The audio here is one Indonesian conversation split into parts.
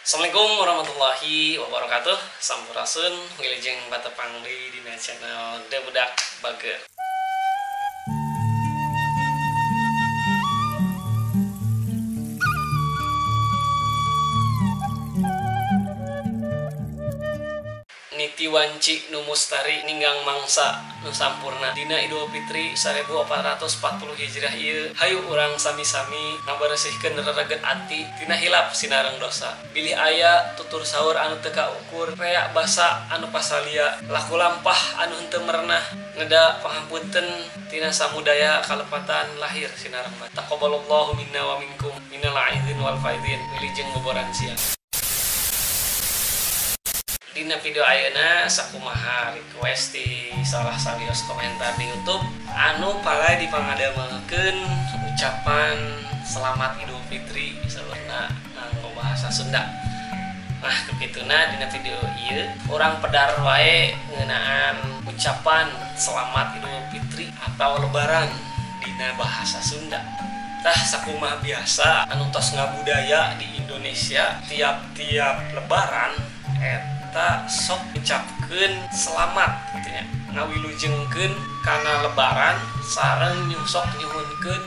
Assalamualaikum warahmatullahi wabarakatuh. Sampurasun wilujeng batepang deui dina channel The Budak Bager. Niti wanci nu mustari ninggang mangsa nu sampurna dina Idul Fitri 1440 Hijriah ieu hayu urang sami-sami ngabaresihkeun rereget ati tina hilap sinareng dosa. Bilih aya tutur saur anu teu kaukur, rea basa anu pasalia, laku lampah anu henteu merenah, neda pangampunten tina samudaya kalepatan lahir sinareng mah. Taqabbalallahu minna wa minkum minal aidin wal faidin. Wilujeng boboran siang. Dina video ayeuna sakumaha request di salah salios komentar di YouTube anu palai dipangadameukeun ucapan selamat Idul Fitri saurna nganggo bahasa Sunda. Nah, kepituna dina video ieu urang pedar wae ngeunaan ucapan selamat Idul Fitri atau lebaran dina bahasa Sunda. Tah sakumaha biasa anu tos ngabudaya di Indonesia tiap-tiap lebaran eta sok ucapkeun selamat gitu nya, ngawilujengkeun kana lebaran sareng sok nyuhunkeun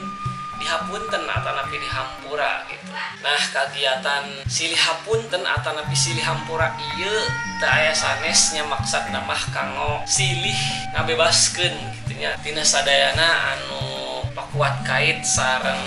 dihapunten atanapi dihampura gitu. Nah, kagiatan silih hapunten atanapi silih hampura ieu teu aya sanesnya maksudna mah kanggo silih ngabebaskeun gitu nya tina sadayana anu pakuat kait sareng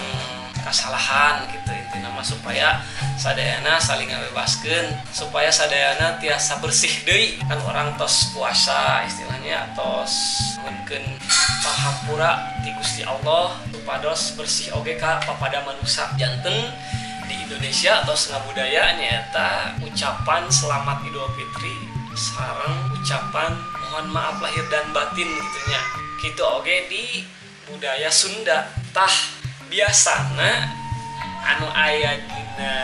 kasalahan gitu intina mah supaya sadayana saling ngabebaskeun, supaya sadayana tiasa bersih deui kan orang tos puasa istilahnya tos ngunkeun pahampura ti Gusti Allah supados bersih oge ka papada manusia. Janten di Indonesia tos ngabudaya nyaeta ucapan selamat Idul Fitri sareng ucapan mohon maaf lahir dan batin gitu nya. Kitu oge di budaya Sunda. Tah biasana anu aya dina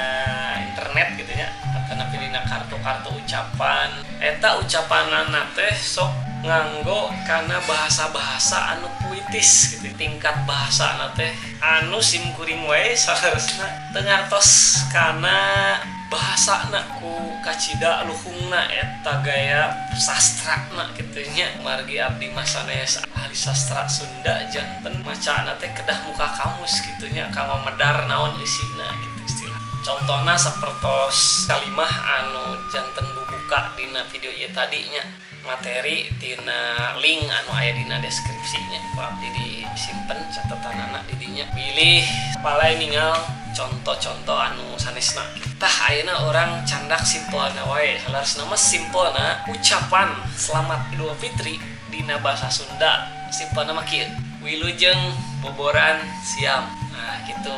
internet gitu ya atanapi dina kartu-kartu ucapan eta ucapanana teh sok nganggo kana bahasa-bahasa anu puitis gitu, tingkat bahasana teh anu simkuring wae saharusna teu ngartos kana bahasana ku kacida luhungna eta gaya sastrana kitu nya. Margi abdi mah sanes ahli sastra Sunda janten macana teh kedah muka kamus kitu nya kanggo medar naon isina gitu istilah. Contohna sapertos kalimah anu janten bubuka dina video ieu tadi nya, materi tina link anu aya dina deskripsinya. Abdi disimpen catatanana di dinya. Pilih palai ningal contoh-contoh anu sanesna. Tah ayeuna orang candak simpelna wae. Salarasna mah simpelna ucapan selamat Idul Fitri dina bahasa Sunda simpelna mah kieu. Wilujeng boboran siam. Nah, kitu.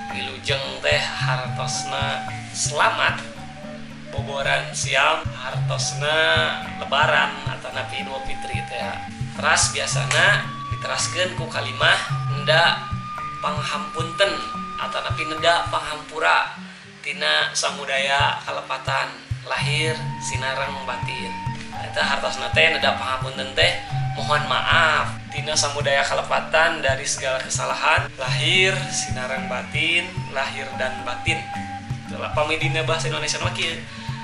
Wilujeng teh hartosna selamat, boboran siam hartosna lebaran atanapi Idul Fitri teh. Teras biasana diteraskeun ku kalimah nda panghampunten atanapi neda panghampura tina samudaya kalepatan lahir sinareng batin. Eta hartosna teh neda panghampunten teh mohon maaf tina samudaya kalepatan dari segala kesalahan lahir sinareng batin, lahir dan batin. Itulah pami dina bahasa Indonesia mah kieu.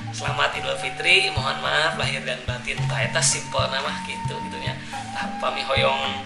Selamat Idul Fitri, mohon maaf lahir dan batin. Tah eta simpelna mah kitu gitu nya. Tah pami hoyong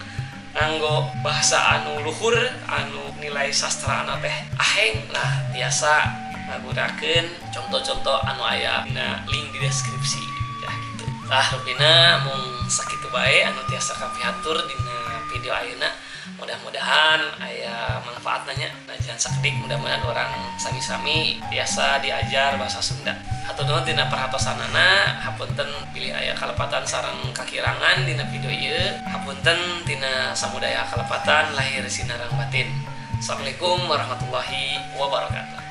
nganggo bahasa anu luhur anu nilai sastra anu teh aheng, nah biasa ngagunakeun contoh-contoh anu aya dina link di deskripsi ya gitu. Tah rupina mung sakitu bae anu tiasa kapihatur dina video ayeuna. Mudah-mudahan aya manfaatna nya. Najan sakedik mudah-mudahan orang sami-sami biasa diajar bahasa Sunda. Hatur nuhun tina perhatosanana, hapunten pilih aya kalepatan sareng kakirangan dina video ieu. Hapunten tina samudaya kalepatan lahir sinareng batin. Assalamualaikum warahmatullahi wabarakatuh.